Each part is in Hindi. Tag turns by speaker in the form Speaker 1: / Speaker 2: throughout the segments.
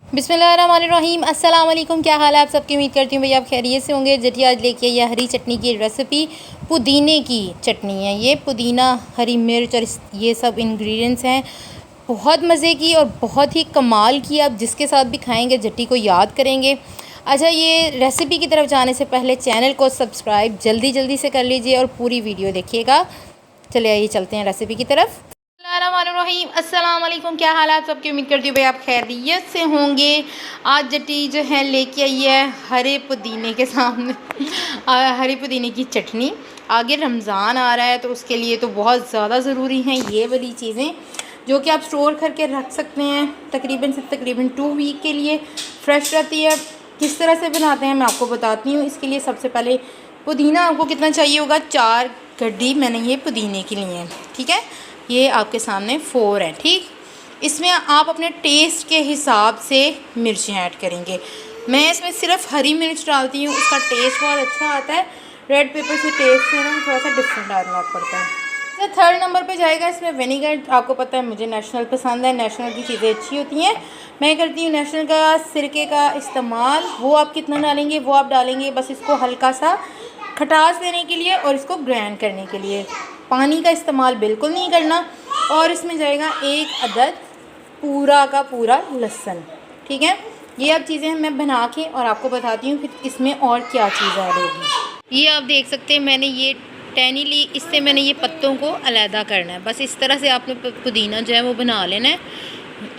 Speaker 1: बिस्मिल्लाहिर्रहमानिर्रहीम। अस्सलाम वालेकुम। क्या हाल है आप सबकी? उम्मीद करती हूँ भैया आप खैरियत से होंगे। जटी आज लेके आई है हरी चटनी की रेसिपी। पुदीने की चटनी है ये। पुदीना, हरी मिर्च और ये सब इंग्रेडिएंट्स हैं। बहुत मज़े की और बहुत ही कमाल की। आप जिसके साथ भी खाएंगे जटी को याद करेंगे। अच्छा, ये रेसिपी की तरफ जाने से पहले चैनल को सब्सक्राइब जल्दी जल्दी से कर लीजिए और पूरी वीडियो देखिएगा। चलिए आइए चलते हैं रेसिपी की तरफ। बिस्मिल्लाहिर्रहमानिर्रहीम। अस्सलाम वालेकुम। क्या हाल है आप सबकी? उम्मीद करती हूँ भाई आप खैरियत से होंगे। आज जटी जो है लेके आई है हरे पुदीने के सामने हरे पुदीने की चटनी। आगे रमज़ान आ रहा है तो उसके लिए तो बहुत ज़्यादा ज़रूरी हैं ये वाली चीज़ें, जो कि आप स्टोर करके रख सकते हैं तकरीबन 2 वीक के लिए। फ्रेश रहती है। किस तरह से बनाते हैं मैं आपको बताती हूँ। इसके लिए सबसे पहले पुदीना आपको कितना चाहिए होगा, 4 गड्डी मैंने ये पुदीने की ली हैं। ठीक है, ये आपके सामने 4 है। ठीक, इसमें आप अपने टेस्ट के हिसाब से मिर्चें ऐड करेंगे। मैं इसमें सिर्फ हरी मिर्च डालती हूँ, उसका टेस्ट बहुत अच्छा आता है। रेड पेपर से टेस्ट से ना थोड़ा सा डिफरेंट डालना पड़ता है। तो 3rd नंबर पे जाएगा इसमें विनेगर। आपको पता है मुझे नेशनल पसंद है, नेशनल की चीज़ें अच्छी होती हैं। मैं करती हूँ नेशनल का सिरके का इस्तेमाल। वो आप कितना डालेंगे वो आप डालेंगे, बस इसको हल्का सा खटास देने के लिए और इसको ग्राइंड करने के लिए। पानी का इस्तेमाल बिल्कुल नहीं करना। और इसमें जाएगा 1 अदद पूरा का पूरा लहसुन। ठीक है, ये अब चीज़ें मैं बना के और आपको बताती हूँ फिर इसमें और क्या चीज़ ऐड होगी। ये आप देख सकते हैं मैंने ये टहनी ली, इससे मैंने ये पत्तों को अलहदा करना है। बस इस तरह से आपने पुदीना जो है वो बना लेना है।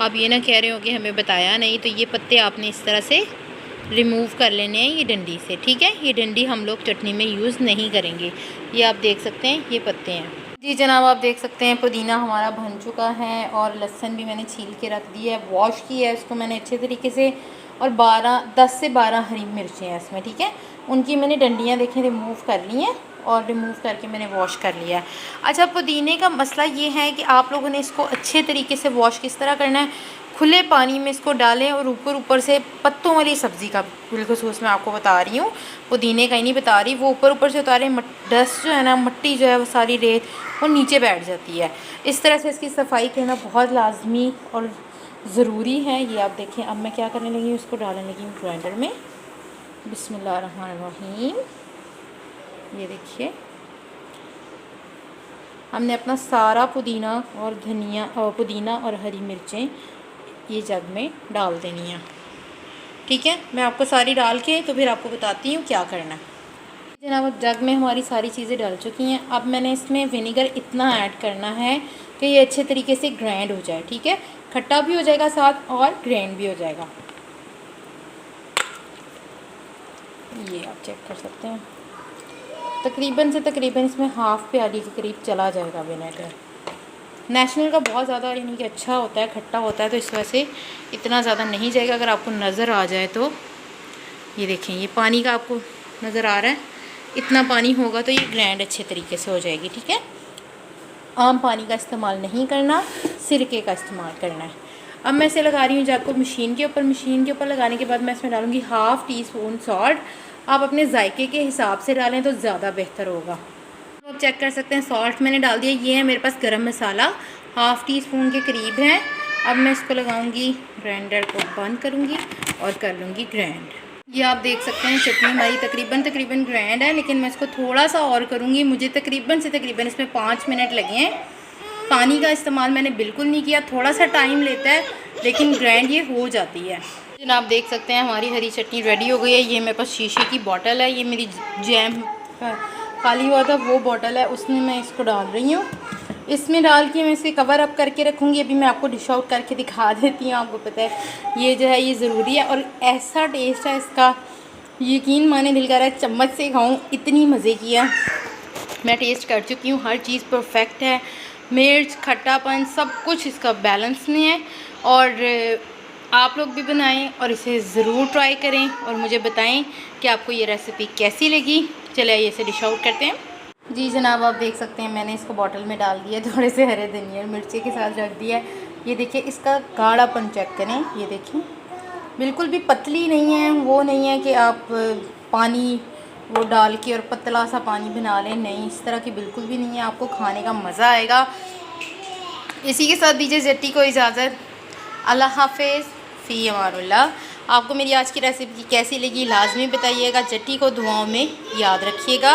Speaker 1: आप ये ना कह रहे हो कि हमें बताया नहीं, तो ये पत्ते आपने इस तरह से रिमूव कर लेने हैं ये डंडी से। ठीक है, ये डंडी हम लोग चटनी में यूज़ नहीं करेंगे। ये आप देख सकते हैं ये पत्ते हैं। जी जनाब, आप देख सकते हैं पुदीना हमारा बन चुका है और लहसुन भी मैंने छील के रख दिया है, वॉश किया है इसको मैंने अच्छे तरीके से। और 10 से 12 हरी मिर्चें हैं इसमें। ठीक है, उनकी मैंने डंडियाँ देखें रिमूव कर ली हैं और रिमूव करके मैंने वॉश कर लिया है। अच्छा, पुदीने का मसला ये है कि आप लोगों ने इसको अच्छे तरीके से वॉश किस तरह करना है, खुले पानी में इसको डालें और ऊपर से पत्तों वाली सब्ज़ी का बिलखसूस मैं आपको बता रही हूँ, पुदीने का ही नहीं बता रही। वो ऊपर से उतारें, डस्ट जो है ना, मिट्टी जो है वो सारी रेत वो नीचे बैठ जाती है। इस तरह से इसकी सफाई करना बहुत लाजमी और ज़रूरी है। ये आप देखें, अब मैं क्या करने लगी हूँ, इसको डालने लगी हूँ ग्राइंडर में। बिस्मिल्लाहिर्रहमानिर्रहीम। ये देखिए, हमने अपना सारा पुदीना और पुदीना और हरी मिर्चें ये जग में डाल देनी है। ठीक है, मैं आपको सारी डाल के तो फिर आपको बताती हूँ क्या करना है। जनाब, अब जग में हमारी सारी चीज़ें डल चुकी हैं। अब मैंने इसमें विनेगर इतना ऐड करना है कि ये अच्छे तरीके से ग्राइंड हो जाए। ठीक है, खट्टा भी हो जाएगा साथ और ग्राइंड भी हो जाएगा। ये आप चेक कर सकते हैं, तकरीबन इसमें हाफ़ प्याली के करीब चला जाएगा विनेगर। नेशनल का बहुत ज़्यादा यानी कि अच्छा होता है, खट्टा होता है, तो इस वजह से इतना ज़्यादा नहीं जाएगा। अगर आपको नज़र आ जाए तो ये देखें, ये पानी का आपको नज़र आ रहा है, इतना पानी होगा तो ये ग्राइंड अच्छे तरीके से हो जाएगी। ठीक है, आम पानी का इस्तेमाल नहीं करना, सिरके का इस्तेमाल करना है। अब मैं इसे लगा रही हूँ जग को मशीन के ऊपर। मशीन के ऊपर लगाने के बाद मैं इसमें डालूँगी 1/2 टीस्पून सॉल्ट। आप अपने जायके के हिसाब से डालें तो ज़्यादा बेहतर होगा। आप चेक कर सकते हैं सॉल्ट मैंने डाल दिया। ये है मेरे पास गरम मसाला, 1/2 टीस्पून के करीब है। अब मैं इसको लगाऊंगी, ग्राइंडर को बंद करूंगी और कर लूँगी ग्राइंड। ये आप देख सकते हैं चटनी हमारी तकरीबन ग्राइंड है, लेकिन मैं इसको थोड़ा सा और करूँगी। मुझे तकरीबन इसमें 5 मिनट लगे हैं। पानी का इस्तेमाल मैंने बिल्कुल नहीं किया, थोड़ा सा टाइम लेता है लेकिन ग्राइंड ये हो जाती है। आप देख सकते हैं हमारी हरी चटनी रेडी हो गई है। ये मेरे पास शीशे की बॉटल है, ये मेरी जैम खाली हुआ था वो बॉटल है, उसमें मैं इसको डाल रही हूँ। इसमें डाल के मैं इसे कवर अप करके रखूँगी। अभी मैं आपको डिश आउट करके दिखा देती हूँ। आपको पता है ये जो है ये ज़रूरी है और ऐसा टेस्ट है इसका, यकीन माने दिल कर रहा है चम्मच से खाऊँ, इतनी मज़े की है। मैं टेस्ट कर चुकी हूँ, हर चीज़ परफेक्ट है। मिर्च, खट्टापन सब कुछ इसका बैलेंस में है। और आप लोग भी बनाएं और इसे ज़रूर ट्राई करें और मुझे बताएं कि आपको ये रेसिपी कैसी लगी। चलिए आइए इसे डिश आउट करते हैं। जी जनाब, आप देख सकते हैं मैंने इसको बॉटल में डाल दिया, थोड़े से हरे धनिया और मिर्ची के साथ रख दिया है। ये देखिए, इसका गाढ़ापन चेक करें। ये देखिए, बिल्कुल भी पतली नहीं है, वो नहीं है कि आप पानी वो डाल के और पतला सा पानी बना लें, नहीं, इस तरह की बिल्कुल भी नहीं है। आपको खाने का मज़ा आएगा। इसी के साथ दीजिए जट्टी को इजाज़त। अल्लाह हाफिज़। फ़ी अमानुल्लाह। आपको मेरी आज की रेसिपी कैसी लगी लाजमी बताइएगा। जट्टी को दुआओं में याद रखिएगा।